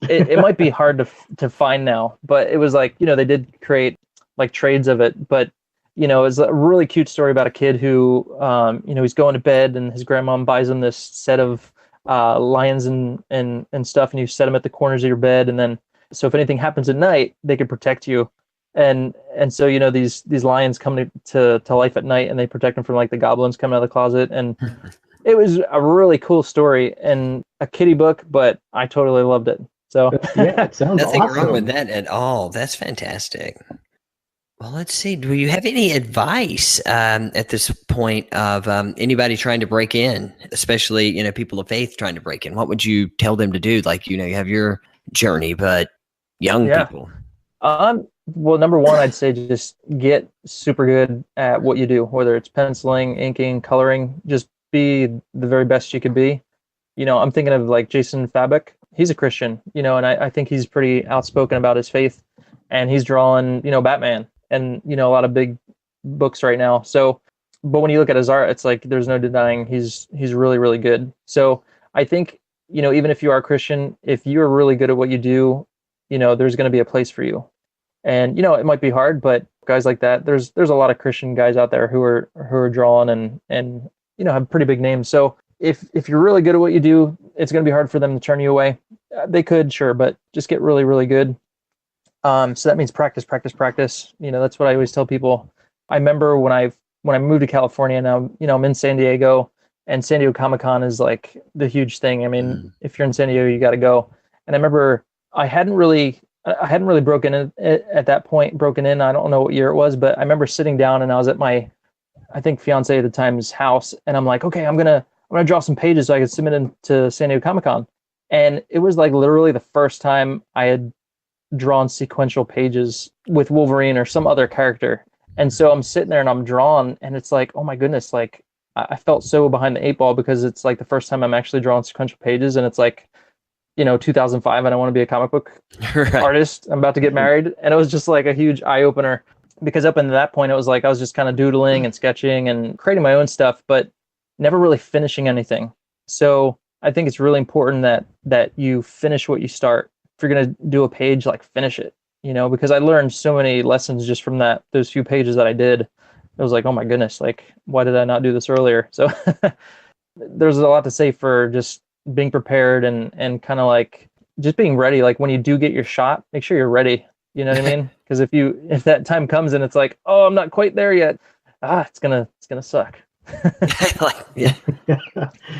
It might be hard to find now, but it was like, they did create like trades of it. But, it was a really cute story about a kid who, he's going to bed, and his grandmom buys him this set of lions and stuff, and you set them at the corners of your bed. And then, so if anything happens at night, they can protect you. And so, these lions come to life at night, and they protect them from like the goblins coming out of the closet. And it was a really cool story and a kiddie book, but I totally loved it. So yeah, it sounds nothing awesome. wrong with that at all. That's fantastic. Well, let's see. Do you have any advice at this point of anybody trying to break in, especially, people of faith trying to break in? What would you tell them to do? Like, you have your journey, but young Yeah. people. Well, number one, I'd say just get super good at what you do, whether it's penciling, inking, coloring, just be the very best you could be. I'm thinking of like Jason Fabek. He's a Christian, and I think he's pretty outspoken about his faith, and he's drawing, Batman and, a lot of big books right now. So, but when you look at his art, it's like, there's no denying he's really, really good. So I think, even if you are a Christian, if you're really good at what you do, there's going to be a place for you. And, it might be hard, but guys like that, there's a lot of Christian guys out there who are drawing and, have pretty big names. So if you're really good at what you do, it's going to be hard for them to turn you away. They could, sure, but just get really, really good. So that means practice. That's what I always tell people. I remember when I moved to California, now, I'm in San Diego, and San Diego Comic-Con is like the huge thing. I mean, if you're in San Diego, you got to go. And I remember I hadn't really broken in at that point, I don't know what year it was, but I remember sitting down and I was at my, I think, fiance at the time's house. And I'm like, okay, I'm going to draw some pages so I could submit them to San Diego Comic-Con. And it was like literally the first time I had drawn sequential pages with Wolverine or some other character. And so I'm sitting there and I'm drawing, and it's like, oh my goodness, like I felt so behind the eight ball, because it's like the first time I'm actually drawing sequential pages, and it's like, 2005, and I want to be a comic book artist. I'm about to get married. And it was just like a huge eye opener, because up until that point, it was like I was just kind of doodling and sketching and creating my own stuff, but never really finishing anything. So I think it's really important that you finish what you start. If you're going to do a page, like, finish it, because I learned so many lessons just from those few pages that I did. It was like, oh my goodness, like, why did I not do this earlier? So there's a lot to say for just being prepared and kind of like just being ready. Like, when you do get your shot, make sure you're ready. You know what I mean? Because if that time comes and it's like, oh, I'm not quite there yet, it's gonna suck.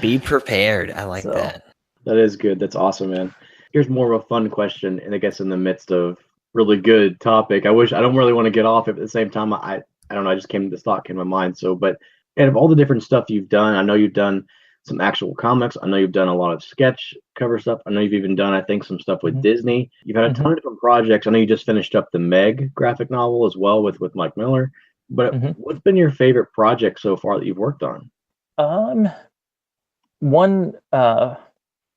Be prepared. I like that. That is good. That's awesome, man. Here's more of a fun question, and I guess in the midst of really good topic. I don't really want to get off. At the same time, I don't know. I just this thought came to my mind. So, but out of all the different stuff you've done, I know you've done some actual comics. I know you've done a lot of sketch cover stuff. I know you've even done, I think, some stuff with Disney. You've had a ton of different projects. I know you just finished up the Meg graphic novel as well with Mike Miller. But what's been your favorite project so far that you've worked on?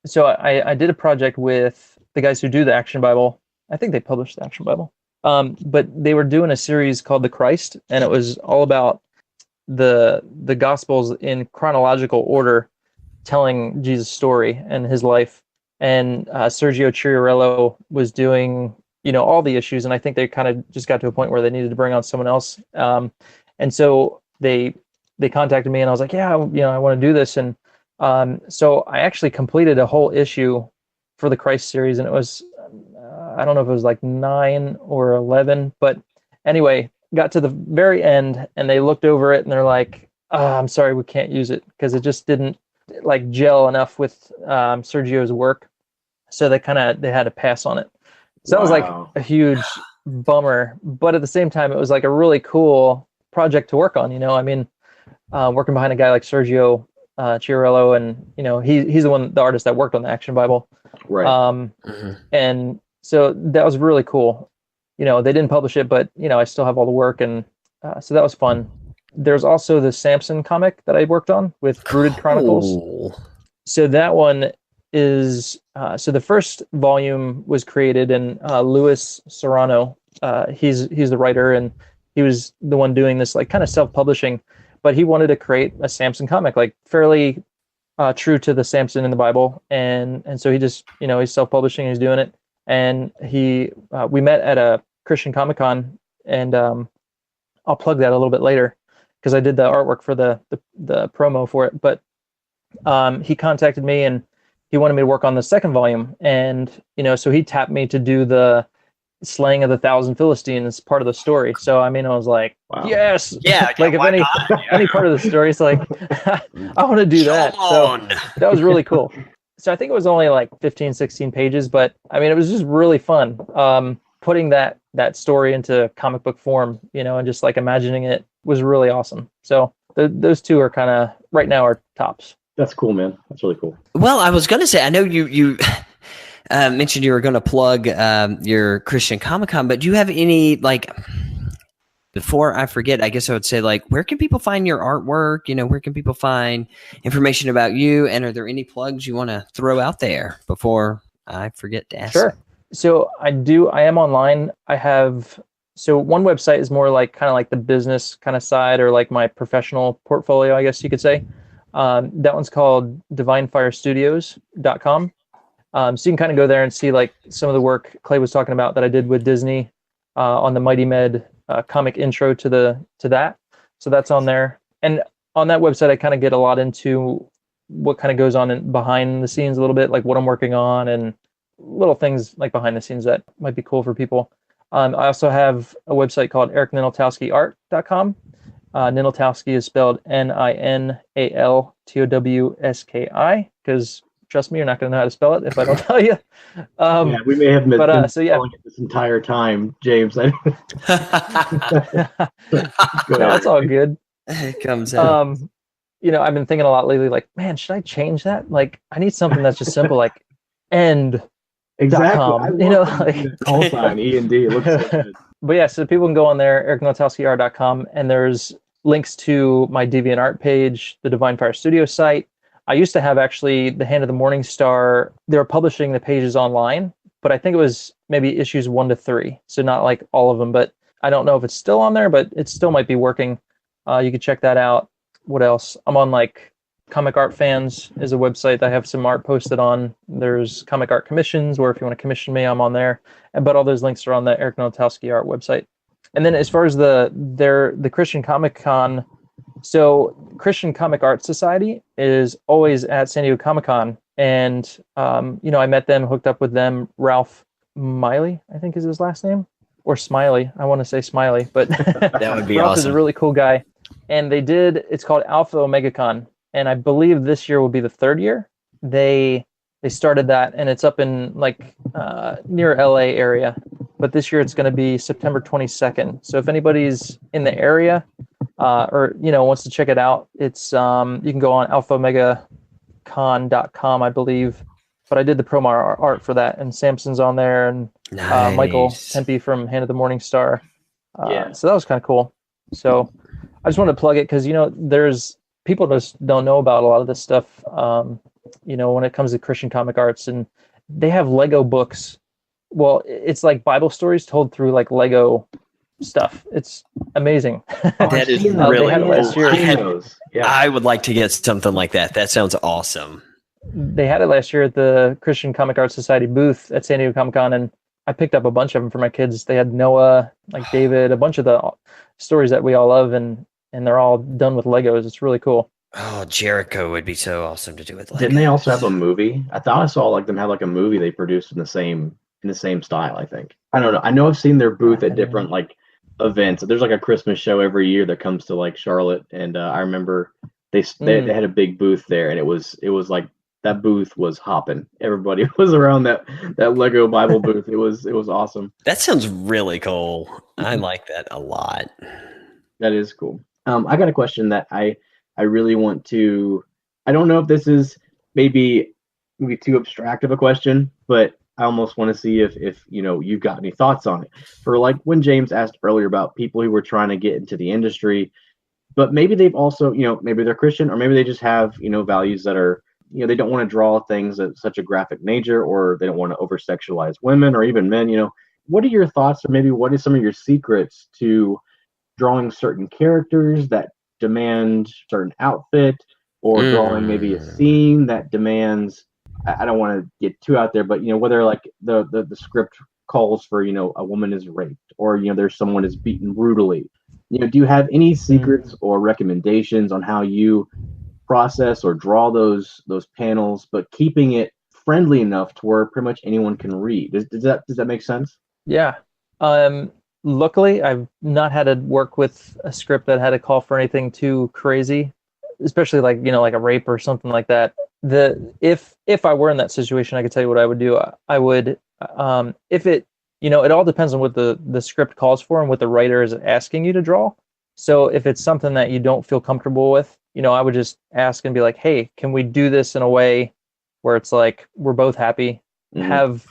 So I did a project with the guys who do the Action Bible. I think they published the Action Bible. But they were doing a series called The Christ, and it was all about the Gospels in chronological order, telling Jesus' story and his life. And Sergio Chiarello was doing, all the issues, and I think they kind of just got to a point where they needed to bring on someone else. And so they contacted me, and I was like, yeah, I want to do this. And so I actually completed a whole issue for the Christ series, and it was, I don't know if it was like 9 or 11, but anyway, got to the very end, and they looked over it, and they're like, I'm sorry, we can't use it, because it just didn't like gel enough with Sergio's work. So they had to pass on it. So that was like a huge bummer, but at the same time, it was like a really cool project to work on. Working behind a guy like Sergio Chiarello, and he's the artist that worked on the Action Bible, right? And so that was really cool. They didn't publish it, but I still have all the work, and so that was fun. There's also the Samson comic that I worked on with Rooted Chronicles. So that one is so the first volume was created, and Louis Serrano, he's the writer, and he was the one doing this like kind of self-publishing, but he wanted to create a Samson comic, like fairly true to the Samson in the Bible, and so he just he's self-publishing, he's doing it, and we met at a Christian Comic-Con, and I'll plug that a little bit later because I did the artwork for the promo for it, but he contacted me and he wanted me to work on the second volume, and so he tapped me to do the slaying of the 1,000 Philistines part of the story. So I was like, wow. Yes, yeah, like if any part of the story is like, I want to do that. So that was really cool. So I think it was only like 15, 16 pages, but it was just really fun. putting that story into comic book form, and just like imagining it was really awesome. So those two are kind of right now are tops. That's cool, man. That's really cool. Well, I was going to say, I know you mentioned you were going to plug your Christian Comic-Con, but do you have any, like, before I forget, I guess I would say, like, where can people find your artwork? Where can people find information about you? And are there any plugs you want to throw out there before I forget to ask? Sure. So I am online. So one website is more like kind of like the business kind of side, or like my professional portfolio, I guess you could say. That one's called divinefirestudios.com. So you can kind of go there and see like some of the work Clay was talking about that I did with Disney on the Mighty Med comic intro to that. So that's on there. And on that website, I kind of get a lot into what kind of goes on behind the scenes a little bit, like what I'm working on and little things like behind the scenes that might be cool for people. I also have a website called ericninaltowskiart.com. Ninaltowski is spelled Ninaltowski, because trust me, you're not going to know how to spell it if I don't tell you. Yeah, we may have missed spelling it this entire time, James. That's all good. It comes out. I've been thinking a lot lately, like, man, should I change that? Like, I need something that's just simple, like end. Exactly. Like call sign E&D. It looks so good. But yeah, so people can go on there, ericninaltowskiart.com, and there's links to my DeviantArt page, the Divine Fire Studio site. I used to have actually the Hand of the Morning Star. They were publishing the pages online, but I think it was maybe issues 1 to 3, so not like all of them. But I don't know if it's still on there, but it still might be working. You could check that out. What else? I'm on like Comic Art Fans is a website that I have some art posted on. There's comic art commissions, where if you want to commission me, I'm on there. But all those links are on the Eric Ninaltowski art website. And then as far as the Christian Comic Con, so Christian Comic Art Society is always at San Diego Comic Con, and I met them, hooked up with them. Ralph Miley, I think is his last name, or Smiley. I want to say Smiley, but that would be Ralph awesome. is a really cool guy, and it's called Alpha Omega Con. And I believe this year will be the 3rd year. They started that, and it's up in like near LA area. But this year it's going to be September 22nd. So if anybody's in the area or wants to check it out, it's you can go on alphaomegacon.com, I believe. But I did the promo art for that, and Samson's on there, and Nice. Michael Tempe from Hand of the Morning Star. Yeah. So that was kind of cool. So I just wanted to plug it because there's people just don't know about a lot of this stuff, when it comes to Christian comic arts, and they have Lego books. Well, it's like Bible stories told through like Lego stuff. It's amazing. That is I've seen really They had it last cool. year. Yeah. I would like to get something like that. That sounds awesome. They had it last year at the Christian Comic Art Society booth at San Diego Comic Con, and I picked up a bunch of them for my kids. They had Noah, like David, a bunch of the stories that we all love, and they're all done with Legos. It's really cool. Oh, Jericho would be so awesome to do with Legos. Didn't they also have a movie? I thought I saw like them have like a movie they produced in the same style, I think. I don't know. I know I've seen their booth at different like events. There's like a Christmas show every year that comes to like Charlotte, and I remember they had a big booth there, and it was like that booth was hopping. Everybody was around that Lego Bible booth. It was awesome. That sounds really cool. I like that a lot. That is cool. I got a question that I really want to. I don't know if this is maybe too abstract of a question, but I almost want to see if you've got any thoughts on it. For like when James asked earlier about people who were trying to get into the industry, but maybe they've also, maybe they're Christian, or maybe they just have, values that are, they don't want to draw things of such a graphic nature, or they don't want to over-sexualize women or even men. What are your thoughts, or maybe what is some of your secrets to drawing certain characters that demand certain outfit, or drawing maybe a scene that demands, I don't want to get too out there, but whether like the script calls for a woman is raped, or there's someone is beaten brutally. Do you have any secrets or recommendations on how you process or draw those panels, but keeping it friendly enough to where pretty much anyone can read? Does that make sense? Yeah. Luckily, I've not had to work with a script that had a call for anything too crazy, especially like like a rape or something like that. If I were in that situation, I could tell you what I would do. I would, if it it all depends on what the script calls for and what the writer is asking you to draw. So if it's something that you don't feel comfortable with, I would just ask and be like, hey, can we do this in a way where it's like we're both happy, have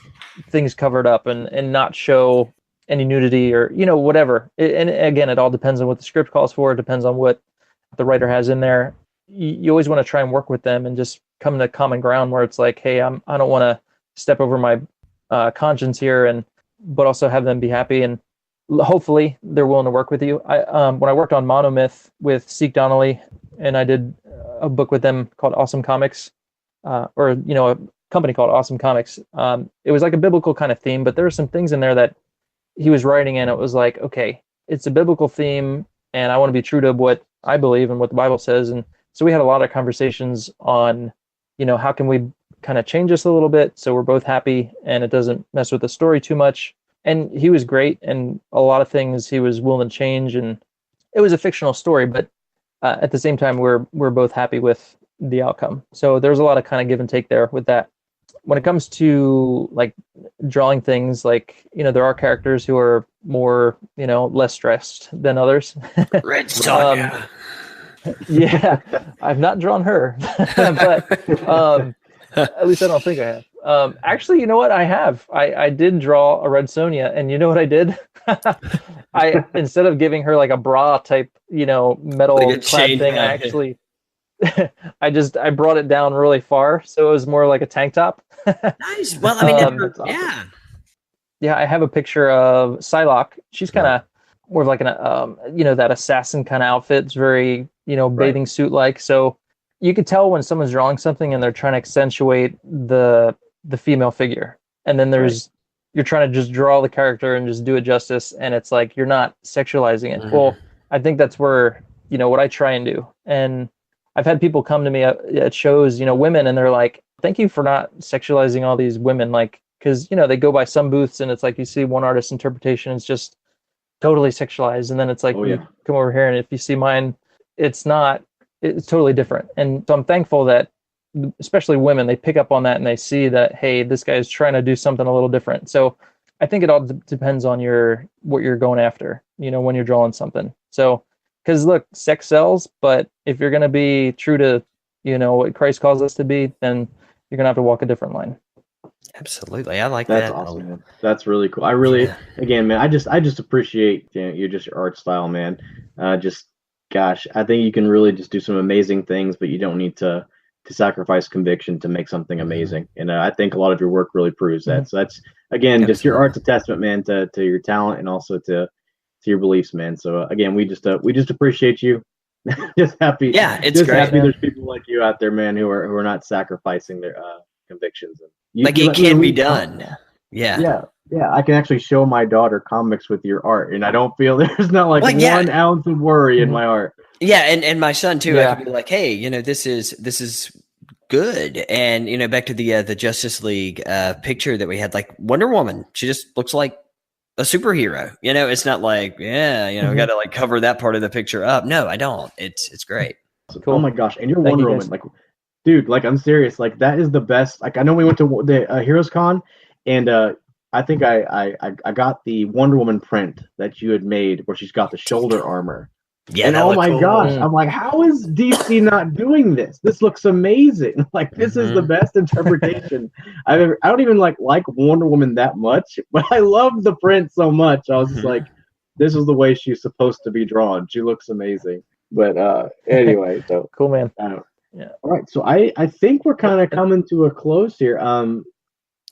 things covered up and not show any nudity or, whatever. And again, it all depends on what the script calls for. It depends on what the writer has in there. You always want to try and work with them and just come to common ground where it's like, hey, I don't want to step over my conscience here, but also have them be happy, and hopefully they're willing to work with you. When I worked on Monomyth with Seek Donnelly, and I did a book with them called Awesome Comics, or a company called Awesome Comics. It was like a biblical kind of theme, but there were some things in there that he was writing, and it was like, okay, it's a biblical theme, and I want to be true to what I believe and what the Bible says. And so we had a lot of conversations on, how can we kind of change this a little bit so we're both happy and it doesn't mess with the story too much. And he was great, and a lot of things he was willing to change, and it was a fictional story, but at the same time, we're both happy with the outcome. So there's a lot of kind of give and take there with that. When it comes to like drawing things, like, there are characters who are more, less stressed than others. Red Sonja. Yeah, I've not drawn her, but at least I don't think I have. Actually, you know what? I have. I did draw a Red Sonja, and you know what I did? I instead of giving her like a bra type, metal like clad thing, I actually I brought it down really far, so it was more like a tank top. Nice. Well, I mean, awesome. Yeah. I have a picture of Psylocke. She's kind of more of like that assassin kind of outfit. It's very, bathing suit like. So you could tell when someone's drawing something and they're trying to accentuate the female figure, and then you're trying to just draw the character and just do it justice, and it's like you're not sexualizing it. Well, I think that's where what I try and do. And I've had people come to me at shows, women, and they're like, thank you for not sexualizing all these women, like, because they go by some booths and it's like you see one artist's interpretation is just totally sexualized, and then it's like, you come over here and if you see mine, it's not. It's totally different. And so I'm thankful that especially women, they pick up on that and they see that, hey, this guy's trying to do something a little different. So I think it all depends on what you're going after, when you're drawing something. So, because look, sex sells, but if you're going to be true to, what Christ calls us to be, then you're going to have to walk a different line. Absolutely. I like that. That's awesome, man. That's really cool. I really, again, man, I just appreciate your art style, man. Gosh, I think you can really just do some amazing things, but you don't need to sacrifice conviction to make something amazing. And I think a lot of your work really proves that. So that's, again, just your art's a testament, man, to your talent and also to your beliefs, man. So again, we just appreciate you. Just happy. Yeah, it's just great. Happy there's people like you out there, man, who are not sacrificing their convictions. Like it can be done. Yeah. I can actually show my daughter comics with your art, and I don't feel there's not like 1 ounce of worry in my art. Yeah, and my son too. I could be like, hey, this is good, and back to the Justice League picture that we had, like Wonder Woman. She just looks like a superhero. It's not like got to like cover that part of the picture up. No, I don't. It's great. Cool. Oh my gosh, and you're Wonder Woman, like, dude, like I'm serious. Like that is the best. Like I know we went to the Heroes Con, and I think I got the Wonder Woman print that you had made where she's got the shoulder armor. Yeah, and oh my gosh, I'm like, how is DC not doing this? This looks amazing. Like this is the best interpretation I've ever. I don't even like Wonder Woman that much, but I love the print so much. I was just like, this is the way she's supposed to be drawn. She looks amazing. But anyway, so cool, man. Yeah. All right, so I think we're kind of coming to a close here.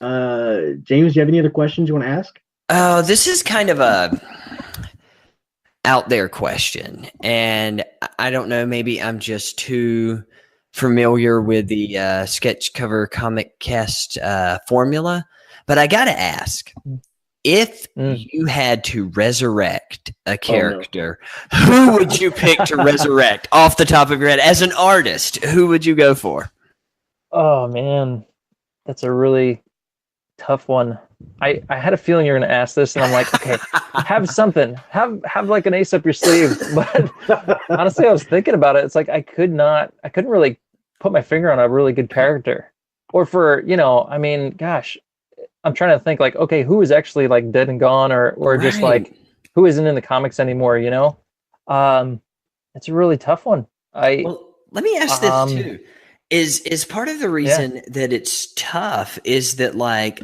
James, do you have any other questions you want to ask? Oh, this is kind of a out there question, and I don't know, maybe I'm just too familiar with the sketch cover comic cast formula, but I gotta ask, if you had to resurrect a character, who would you pick to resurrect off the top of your head? As an artist, who would you go for? Oh man, that's a really tough one. I had a feeling you're going to ask this, and I'm like, okay, have something, have like an ace up your sleeve. But honestly, I was thinking about it. It's like I couldn't really put my finger on a really good character, or for I mean, gosh, I'm trying to think like, okay, who is actually like dead and gone, or just like who isn't in the comics anymore, you know? It's a really tough one. Well, let me ask this too. Is part of the reason that it's tough is that like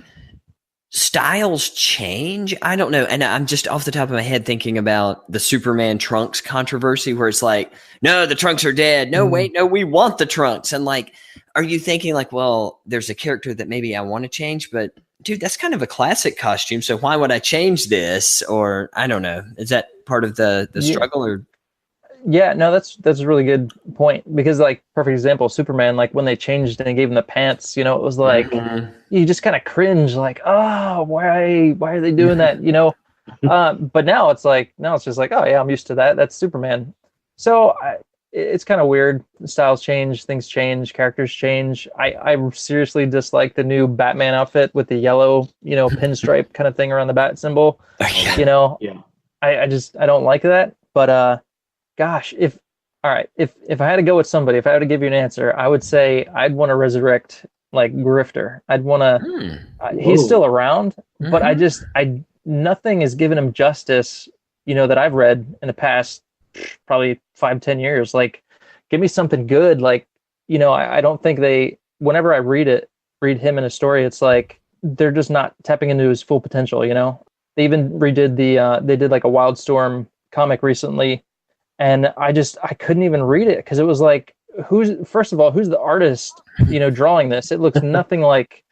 styles change? I don't know. And I'm just off the top of my head thinking about the Superman trunks controversy where it's like, no, the trunks are dead. No, wait, no, we want the trunks. And like, are you thinking like, well, there's a character that maybe I want to change, but dude, that's kind of a classic costume. So why would I change this? Or I don't know. Is that part of the struggle or? Yeah, no, that's a really good point because like perfect example, Superman, like when they changed and they gave him the pants, you know, it was like you just kind of cringe, like, oh, why are they doing that, you know? But now it's just like, oh yeah, I'm used to that. That's Superman. So it's kind of weird. Styles change, things change, characters change. I seriously dislike the new Batman outfit with the yellow, you know, pinstripe kind of thing around the bat symbol. You know, I don't like that. But gosh, if I had to go with somebody, if I had to give you an answer, I would say I'd want to resurrect like Grifter. I'd want to. He's still around, but nothing has given him justice. You know, that I've read in the past probably 5-10 years. Like, give me something good. Like, you know, I don't think whenever I read him in a story, it's like they're just not tapping into his full potential. You know, they even redid they did like a Wildstorm comic recently. And I couldn't even read it because it was like, who's the artist, you know, drawing this? It looks nothing like,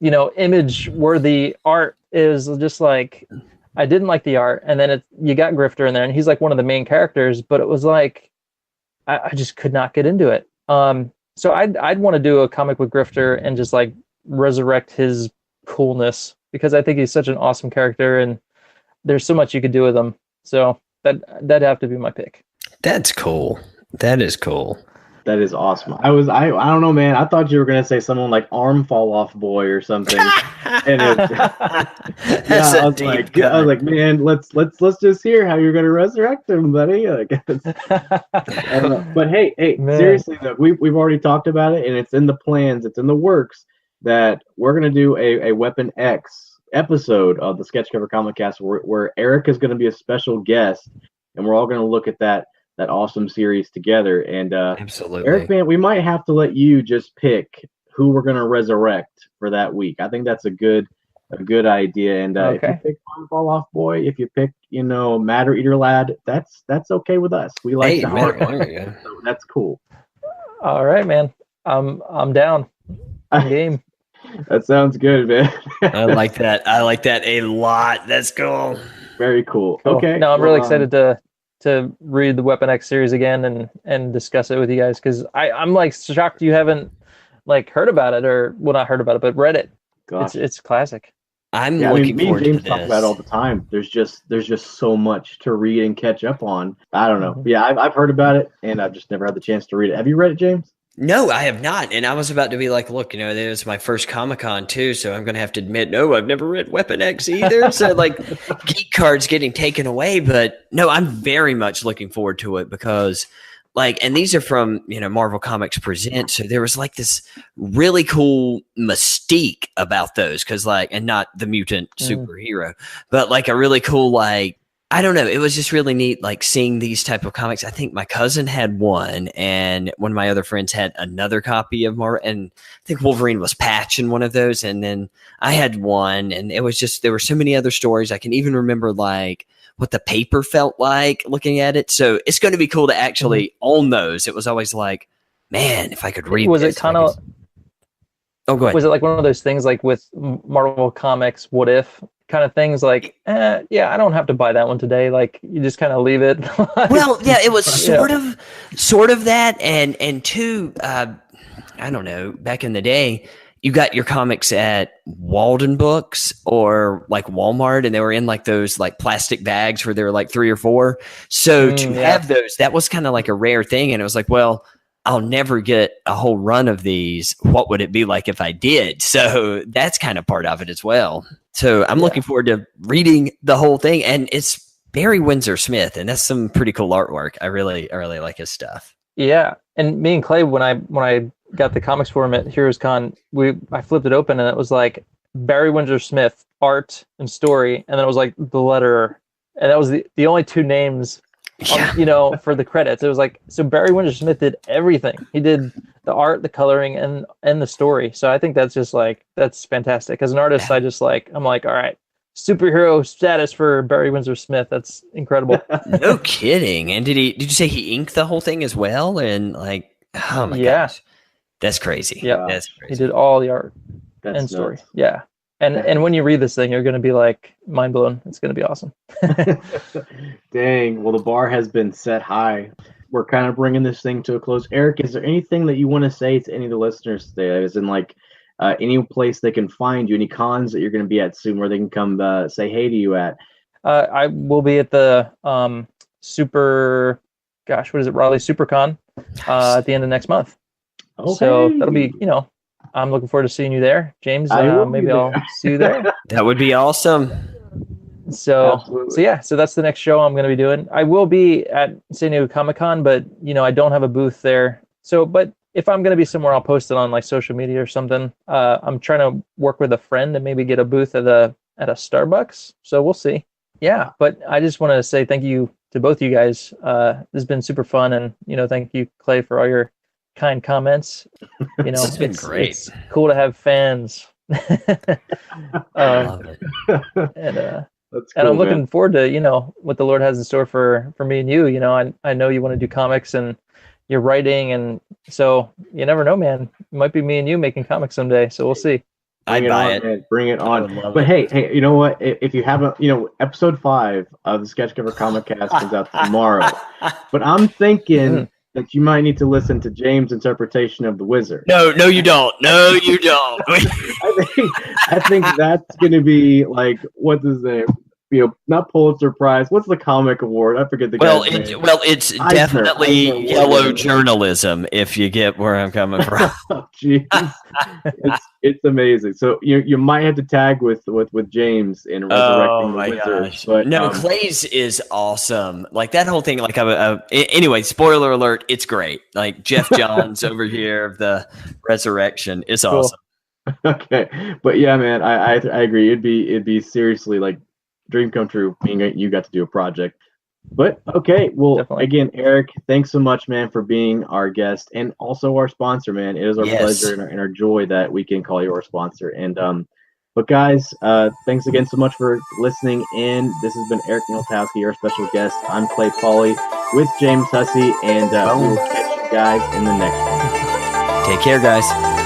you know, image worthy art. Is just like, I didn't like the art. And then you got Grifter in there and he's like one of the main characters, but it was like, I just could not get into it. So I'd want to do a comic with Grifter and just like resurrect his coolness because I think he's such an awesome character and there's so much you could do with him. So that'd have to be my pick. That's cool. That is cool. That is awesome. I don't know, man. I thought you were gonna say someone like Arm Fall Off Boy or something. And I was like, man, let's just hear how you're gonna resurrect him, buddy. Like, but hey, man. Seriously though, we've already talked about it, and it's in the plans, it's in the works that we're gonna do a Weapon X episode of the Sketch Cover Comic Cast where Eric is gonna be a special guest, and we're all gonna look at that awesome series together. And absolutely, Eric, man, we might have to let you just pick who we're going to resurrect for that week. I think that's a good idea. And if you pick Arm Fall Off Boy, if you pick, you know, Matter Eater Lad, that's okay with us. We like that. So that's cool. All right, man. I'm down. I'm game. That sounds good, man. I like that. I like that a lot. That's cool. Very cool. Okay. No, I'm really excited to read the Weapon X series again and discuss it with you guys because I'm like shocked you haven't like heard about it or not heard about it but read it. Gosh. It's classic. I'm looking forward to this. Me and James talk about it all the time. There's just so much to read and catch up on. I don't know. Mm-hmm. Yeah, I've heard about it and I've just never had the chance to read it. Have you read it, James? No, I have not. And I was about to be like, look, you know, it was my first Comic-Con too, so I'm going to have to admit, no, I've never read Weapon X either. So like geek cards getting taken away. But no, I'm very much looking forward to it because like, and these are from, you know, Marvel Comics Presents. So there was like this really cool mystique about those because like, and not the mutant superhero, but like a really cool, like, I don't know. It was just really neat, like seeing these type of comics. I think my cousin had one, and one of my other friends had another copy of Marvel. And I think Wolverine was Patch in one of those, and then I had one. And it was just there were so many other stories. I can even remember like what the paper felt like looking at it. So it's going to be cool to actually own those. It was always like, man, if I could read. Was it kind of? Oh, go ahead. Was it like one of those things like with Marvel Comics? What if? Kind of things like, yeah, I don't have to buy that one today. Like you just kind of leave it. Well, yeah, it was sort of that. And two, I don't know, back in the day, you got your comics at Walden Books or like Walmart, and they were in like those like plastic bags where there were like 3 or 4. So to have those, that was kind of like a rare thing. And it was like, well, I'll never get a whole run of these. What would it be like if I did? So that's kind of part of it as well. So I'm looking forward to reading the whole thing. And it's Barry Windsor Smith, and that's some pretty cool artwork. I really like his stuff. Yeah. And me and Clay, when I got the comics for him at Heroes Con, I flipped it open and it was like, Barry Windsor Smith, art and story, and then it was like the letter, and that was the only two names, for the credits. It was like, so Barry Windsor Smith did everything. He did the art, the coloring, and the story. So I think that's just like, that's fantastic. As an artist, I'm like, all right, superhero status for Barry Windsor Smith. That's incredible. No kidding. And did you say he inked the whole thing as well? And like, oh my gosh, that's crazy. Yeah, that's crazy. He did all the art and story. Nuts. Yeah. And when you read this thing, you're going to be like mind blown. It's going to be awesome. Dang. Well, the bar has been set high. We're kind of bringing this thing to a close. Eric, is there anything that you want to say to any of the listeners today? As in, like, any place they can find you, any cons that you're going to be at soon where they can come say hey to you at? I will be at the Raleigh SuperCon at the end of next month. Okay. So that'll be, I'm looking forward to seeing you there, James. Maybe I'll see you there. That would be awesome. So that's the next show I'm going to be doing. I will be at San Diego Comic-Con, but I don't have a booth there. So, but if I'm going to be somewhere, I'll post it on like social media or something. I'm trying to work with a friend and maybe get a booth at a Starbucks. So we'll see. Yeah, but I just want to say thank you to both you guys. This has been super fun, and thank you, Clay, for all your kind comments. It's been great. It's cool to have fans. I love it. And that's cool, and I'm looking forward to what the Lord has in store for me and you. I know you want to do comics and you're writing, and so you never know, man. It might be me and you making comics someday. So we'll see. I'd buy it. Man. Bring it on. But hey, you know what? If you haven't, episode 5 of the Sketch Cover Comic Cast comes out tomorrow. But I'm thinking that you might need to listen to James' interpretation of the Wizard. No, you don't. No, you don't. I think that's going to be like, what's his name? Not Pulitzer Prize. What's the comic award? I forget the guy's name. It's definitely yellow journalism, if you get where I'm coming from. Oh, jeez. It's amazing. So you might have to tag with James in resurrecting the Wizard. Gosh. But no, Clay's is awesome. Like that whole thing. Like anyway, spoiler alert. It's great. Like Jeff Johns over here of the Resurrection is awesome. Okay, but yeah, man, I agree. It'd be seriously like dream come true being you got to do a project. But okay, well, definitely. Again, Eric, thanks so much, man, for being our guest and also our sponsor, man. It is our pleasure and our joy that we can call you our sponsor. And but guys, thanks again so much for listening in. This has been Eric Ninaltowski, your special guest. I'm Clay Pauly with James Hussey, and we will catch you guys in the next one. Take care, guys.